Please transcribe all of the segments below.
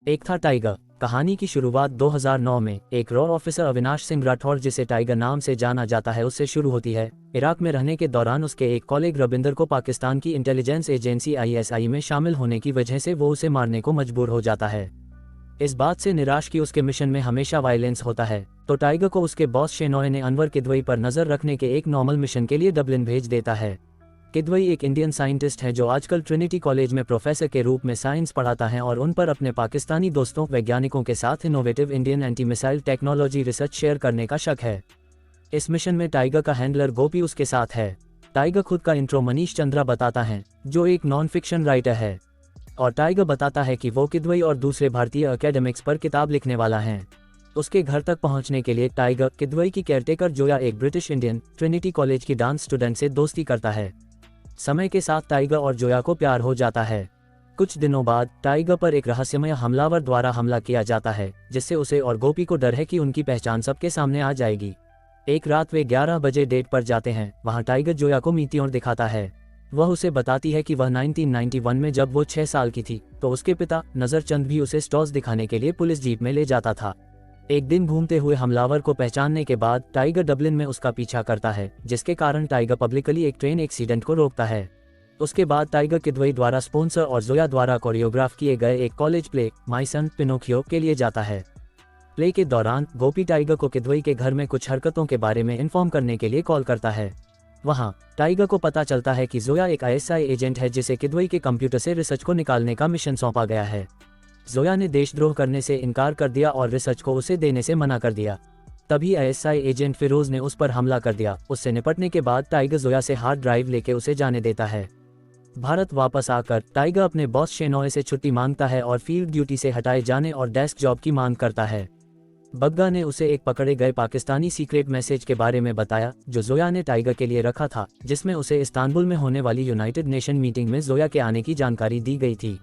एक था टाइगर। कहानी की शुरुआत 2009 में एक रॉ ऑफिसर अविनाश सिंह राठौर, जिसे टाइगर नाम से जाना जाता है, उससे शुरू होती है। इराक में रहने के दौरान उसके एक कॉलेग रविंदर को पाकिस्तान की इंटेलिजेंस एजेंसी ISI में शामिल होने की वजह से वो उसे मारने को मजबूर हो जाता है। इस बात से निराश कि उसके मिशन में हमेशा वायलेंस होता है, तो टाइगर को उसके बॉस शेनॉय ने अनवर किदवई पर नजर रखने के एक नॉर्मल मिशन के लिए डबलिन भेज देता है। किदवई एक इंडियन साइंटिस्ट है जो आजकल ट्रिनिटी कॉलेज में प्रोफेसर के रूप में साइंस पढ़ाता है और उन पर अपने पाकिस्तानी दोस्तों वैज्ञानिकों के साथ innovative Indian anti missile technology research share करने का शक है। इस मिशन में टाइगर का हैंडलर गोपी उसके साथ है। टाइगर खुद का इंट्रो मनीष चंद्रा बताता है, जो एक नॉन फिक्शन राइटर है, और टाइगर बताता है कि वो किदवई और दूसरे भारतीय एकेडमिक्स पर किताब लिखने वाला है। उसके घर तक पहुंचने के लिए टाइगर किदवई की केयरटेकर जोया, एक ब्रिटिश इंडियन, ट्रिनिटी कॉलेज की डांस स्टूडेंट से दोस्ती करता है। समय के साथ टाइगर और जोया को प्यार हो जाता है। कुछ दिनों बाद टाइगर पर एक रहस्यमय हमलावर द्वारा हमला किया जाता है, जिससे उसे और गोपी को डर है कि उनकी पहचान सबके सामने आ जाएगी। एक रात वे 11 बजे डेट पर जाते हैं। वहां टाइगर जोया को मीटियोर दिखाता है। वह उसे बताती है कि वह 1991 में जब वो 6 साल की थी तो उसके पिता नजरचंद भी उसे स्टॉर्स दिखाने के लिए पुलिस जीप में ले जाता था। एक दिन घूमते हुए हमलावर को पहचानने के बाद टाइगर डबलिन में उसका पीछा करता है, जिसके कारण टाइगर पब्लिकली एक ट्रेन एक्सीडेंट को रोकता है। उसके बाद टाइगर किदवई द्वारा स्पॉन्सर और जोया द्वारा कोरियोग्राफ किए गए एक college play my son Pinocchio के लिए जाता है। प्ले के दौरान गोपी टाइगर को किदवई के घर में कुछ हरकतों के बारे में इन्फॉर्म करने के लिए कॉल करता है। वहां टाइगर को पता चलता है कि जोया एक ISI एजेंट है, जिसे किदवई के कंप्यूटर से रिसर्च को निकालने का मिशन सौंपा गया है। जोया ने देशद्रोह करने से इनकार कर दिया और रिसर्च को उसे देने से मना कर दिया। तभी ISI एजेंट फिरोज ने उस पर हमला कर दिया। उससे निपटने के बाद टाइगर जोया से हार्ड ड्राइव लेके उसे जाने देता है। भारत वापस आकर टाइगर अपने बॉस शेनॉय से छुट्टी मांगता है और फील्ड ड्यूटी से हटाए जाने और डेस्क जॉब की मांग करता है। बग्गा ने उसे एक पकड़े गए पाकिस्तानी सीक्रेट मैसेज के बारे में बताया, जो जोया ने टाइगर के लिए रखा था, जिसमें उसे इस्तांबुल में होने वाली यूनाइटेड नेशन मीटिंग में जोया के आने की जानकारी दी गई थी।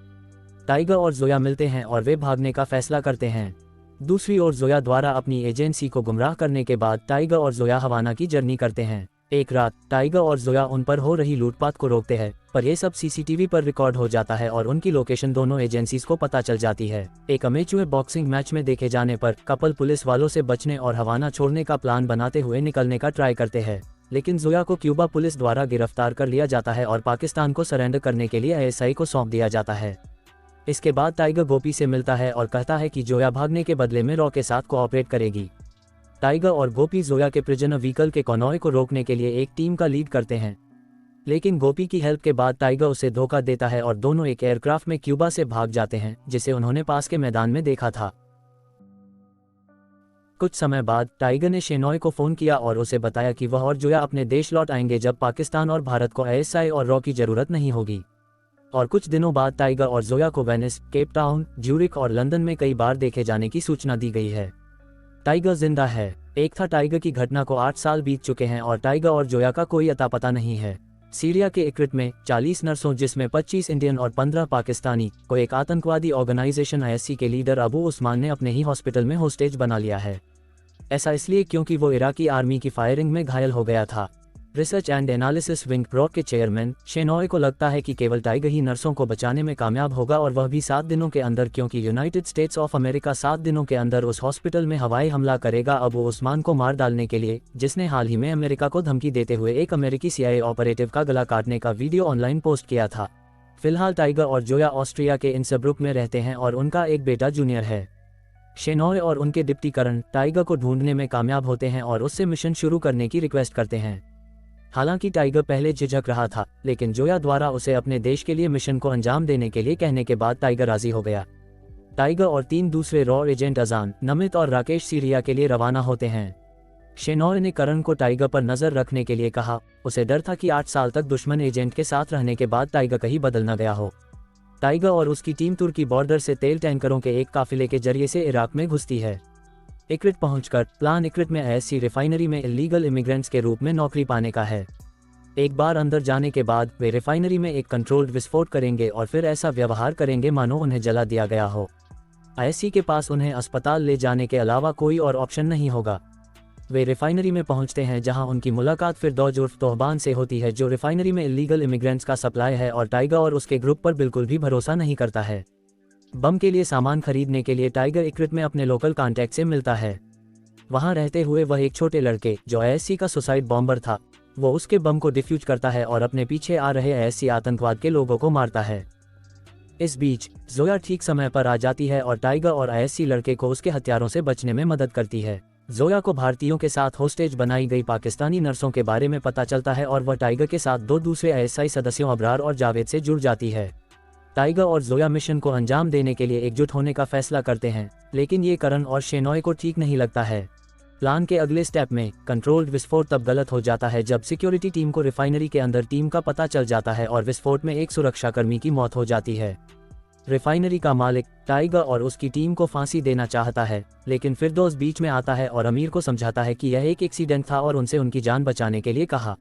टाइगर और जोया मिलते हैं और वे भागने का फैसला करते हैं। दूसरी ओर जोया द्वारा अपनी एजेंसी को गुमराह करने के बाद टाइगर और जोया हवाना की जर्नी करते हैं। एक रात टाइगर और जोया उन पर हो रही लूटपाट को रोकते हैं, पर यह सब CCTV पर रिकॉर्ड हो जाता है और उनकी लोकेशन दोनों एजेंसीज को पता चल जाती है। एक अमेच्योर बॉक्सिंग मैच में देखे जाने पर कपल पुलिस वालों से बचने और हवाना छोड़ने का प्लान बनाते हुए निकलने का ट्राई करते हैं, लेकिन जोया को क्यूबा पुलिस द्वारा गिरफ्तार कर लिया जाता है और पाकिस्तान को सरेंडर करने के लिए ISI को सौंप दिया जाता है। इसके बाद टाइगर गोपी से मिलता है और कहता है कि जोया भागने के बदले में रॉ के साथ कोऑपरेट करेगी। टाइगर और गोपी जोया के प्रिजनर व्हीकल के कॉनवॉय को रोकने के लिए एक टीम का लीड करते हैं, लेकिन गोपी की हेल्प के बाद टाइगर उसे धोखा देता है और दोनों एक एयरक्राफ्ट में क्यूबा से भाग जाते हैं, जिसे उन्होंने पास के मैदान में देखा था। कुछ समय बाद टाइगर ने शेनॉय को फोन किया और उसे बताया कि वह और जोया अपने देश लौट आएंगे जब पाकिस्तान और भारत को ISI और रॉ की जरूरत नहीं होगी। और कुछ दिनों बाद टाइगर और जोया को वेनिस, केप टाउन, ज्यूरिक और लंदन में कई बार देखे जाने की सूचना दी गई है। टाइगर जिंदा है। एक था टाइगर की घटना को 8 साल बीत चुके हैं और टाइगर और जोया का कोई अता पता नहीं है। सीरिया के इक्रिट में 40 नर्सों, जिसमें 25 इंडियन और 15 पाकिस्तानी, को एक आतंकवादी ऑर्गेनाइजेशन ISI के लीडर अबू उस्मान ने अपने ही हॉस्पिटल में होस्टेज बना लिया है। ऐसा इसलिए क्योंकि वो इराकी आर्मी की फायरिंग में घायल हो गया था। Research and analysis wing raw के चेयरमैन शेनॉय को लगता है कि केवल टाइगर ही नर्सों को बचाने में कामयाब होगा, और वह भी 7 दिनों के अंदर, क्योंकि यूनाइटेड स्टेट्स ऑफ अमेरिका 7 दिनों के अंदर उस हॉस्पिटल में हवाई हमला करेगा अबू उस्मान को मार डालने के लिए, जिसने हाल ही में अमेरिका को धमकी देते हुए एक अमेरिकी CIA ऑपरेटिव का गला काटने का वीडियो ऑनलाइन पोस्ट किया था। फिलहाल टाइगर और जोया ऑस्ट्रिया के इंसब्रुक में रहते हैं और उनका एक बेटा जूनियर है। शेनॉय और उनके डिप्टीकरण टाइगर को ढूंढने में कामयाब होते हैं और उससे मिशन शुरू करने की रिक्वेस्ट करते हैं। हालांकि टाइगर पहले झिझक रहा था, लेकिन जोया द्वारा उसे अपने देश के लिए मिशन को अंजाम देने के लिए कहने के बाद टाइगर राजी हो गया। टाइगर और 3 दूसरे रॉ एजेंट अजान, नमित और राकेश सीरिया के लिए रवाना होते हैं। शेनॉय ने करण को टाइगर पर नजर रखने के लिए कहा। उसे डर था कि 8 साल तक दुश्मन एजेंट के साथ रहने के बाद टाइगर कहीं बदल न गया हो। टाइगर और उसकी टीम तुर्की बॉर्डर से तेल टैंकरों के एक काफिले के जरिए से इराक में घुसती है। इक्रिट पहुंचकर प्लान इक्रिट में ISI रिफाइनरी में इलीगल इमिग्रेंट्स के रूप में नौकरी पाने का है। एक बार अंदर जाने के बाद वे रिफाइनरी में एक कंट्रोल्ड विस्फोट करेंगे और फिर ऐसा व्यवहार करेंगे मानो उन्हें जला दिया गया हो। ISI के पास उन्हें अस्पताल ले जाने के अलावा कोई और ऑप्शन नहीं होगा। वे रिफाइनरी में पहुंचते हैं, जहां उनकी मुलाकात फिरदौस उर्फ तोहबान से होती है, जो रिफाइनरी में इलीगल इमिग्रेंट्स का सप्लाई है और टाइगर और उसके ग्रुप पर बिल्कुल भी भरोसा नहीं करता है। बम के लिए सामान खरीदने के लिए टाइगर इक्रिट में अपने लोकल कॉन्टैक्ट से मिलता है। वहां रहते हुए वह एक छोटे लड़के जो ASC का सुसाइड बॉम्बर था, वो उसके बम को डिफ्यूज करता है और अपने पीछे आ रहे ASC आतंकवाद के लोगों को मारता है। इस बीच जोया ठीक समय पर आ जाती है और टाइगर और ASC लड़के को उसके हथियारों से बचने में मदद करती है। जोया को भारतीयों के साथ होस्टेज बनाई गई पाकिस्तानी नर्सों के बारे में पता चलता है और वह टाइगर के साथ 2 दूसरे ASI सदस्यों अबरार और जावेद से जुड़ जाती है। टाइगर और जोया मिशन को अंजाम देने के लिए एकजुट होने का फैसला करते हैं, लेकिन ये करण और शेनॉय को ठीक नहीं लगता है। प्लान के अगले स्टेप में कंट्रोल्ड विस्फोट तब गलत हो जाता है जब सिक्योरिटी टीम को रिफाइनरी के अंदर टीम का पता चल जाता है और विस्फोट में एक सुरक्षाकर्मी की मौत हो जाती है। रिफाइनरी का मालिक टाइगर और उसकी टीम को फांसी देना चाहता है, लेकिन फिरदौस बीच में आता है और अमीर को समझाता है कि यह एक एक्सीडेंट था और उनसे उनकी जान बचाने के लिए कहा।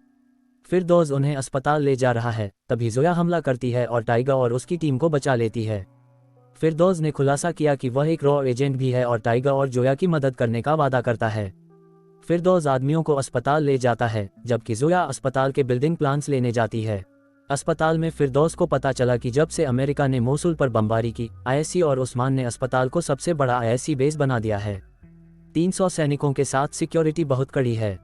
फिरदौस उन्हें अस्पताल ले जा रहा है, तभी जोया हमला करती है और टाइगर और उसकी टीम को बचा लेती है। फिरदौस ने खुलासा किया कि वह एक रॉ एजेंट भी है और टाइगर और जोया की मदद करने का वादा करता है। फिरदौस आदमियों को अस्पताल ले जाता है, जबकि जोया अस्पताल के बिल्डिंग प्लान्स लेने जाती है। अस्पताल में फिरदौस को पता चला कि जब से अमेरिका ने मोसुल पर बमबारी की, ASC और उस्मान ने अस्पताल को सबसे बड़ा ASC बेस बना दिया है। 300 सैनिकों के साथ सिक्योरिटी बहुत कड़ी है।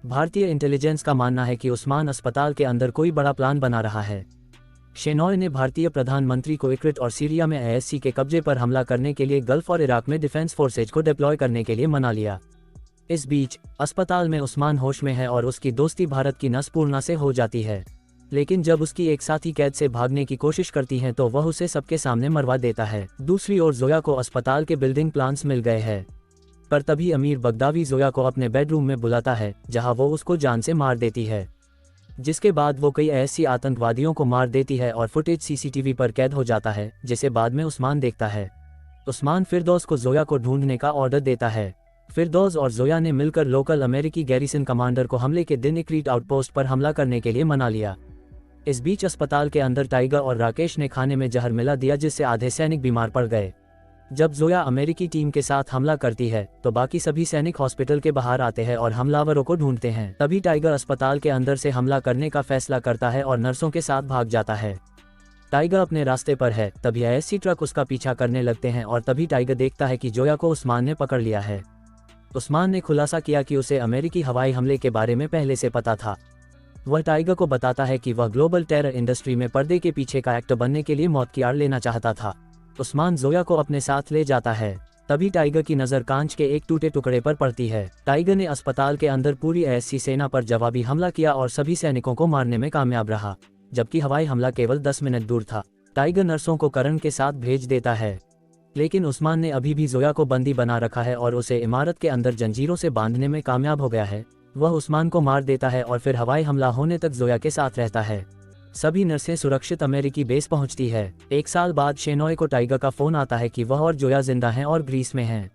भारतीय इंटेलिजेंस का मानना है कि उस्मान अस्पताल के अंदर कोई बड़ा प्लान बना रहा है। शेनॉय ने भारतीय प्रधानमंत्री को इक्रिट और सीरिया में ASC के कब्जे पर हमला करने के लिए गल्फ और इराक में डिफेंस फोर्सेज को डिप्लॉय करने के लिए मना लिया। इस बीच अस्पताल में उस्मान होश में है और उसकी दोस्ती भारत की नसपूर्णा से हो जाती है, लेकिन जब उसकी एक साथी कैद से भागने की कोशिश करती है तो वह उसे सबके सामने मरवा देता है। दूसरी ओर जोया को अस्पताल के बिल्डिंग प्लान्स मिल गए हैं, पर तभी अमीर बगदावी जोया को अपने बेडरूम में बुलाता है, जहां वो उसको जान से मार देती है। जिसके बाद वो कई ऐसी आतंकवादियों को मार देती है और फुटेज CCTV पर कैद हो जाता है, जिसे बाद में उस्मान देखता है। उस्मान फिरदौस को जोया को ढूंढने का ऑर्डर देता है। फिरदौस और जोया ने मिलकर लोकल अमेरिकी गैरिसन कमांडर को हमले के दिन इक्रीट आउटपोस्ट पर हमला करने के लिए मना लिया। इस बीच अस्पताल के अंदर टाइगर और राकेश ने खाने में जहर मिला दिया, जिससे आधे सैनिक बीमार पड़ गए। जब जोया अमेरिकी टीम के साथ हमला करती है तो बाकी सभी सैनिक हॉस्पिटल के बाहर आते हैं और हमलावरों को ढूंढते हैं। तभी टाइगर अस्पताल के अंदर से हमला करने का फैसला करता है और नर्सों के साथ भाग जाता है। टाइगर अपने रास्ते पर है, तभी ASC ट्रक उसका पीछा करने लगते हैं और तभी टाइगर देखता है कि जोया को उस्मान ने पकड़ लिया है। उस्मान ने खुलासा किया कि उसे अमेरिकी हवाई हमले के बारे में पहले से पता था। वह टाइगर को बताता है कि वह ग्लोबल टेरर इंडस्ट्री में पर्दे के पीछे का एक्टर बनने के लिए मौत की आड़ लेना चाहता था। उस्मान जोया को अपने साथ ले जाता है। तभी टाइगर की नज़र कांच के एक टूटे टुकड़े पर पड़ती है। टाइगर ने अस्पताल के अंदर पूरी ASC सेना पर जवाबी हमला किया और सभी सैनिकों को मारने में कामयाब रहा, जबकि हवाई हमला केवल 10 मिनट दूर था। टाइगर नर्सों को करण के साथ भेज देता है, लेकिन उस्मान ने अभी भी जोया को बंदी बना रखा है और उसे इमारत के अंदर जंजीरों से बांधने में कामयाब हो गया है। वह उस्मान को मार देता है और फिर हवाई हमला होने तक जोया के साथ रहता है। सभी नर्सें सुरक्षित अमेरिकी बेस पहुंचती है। 1 साल बाद शेनॉय को टाइगर का फोन आता है कि वह और जोया जिंदा हैं और ग्रीस में हैं।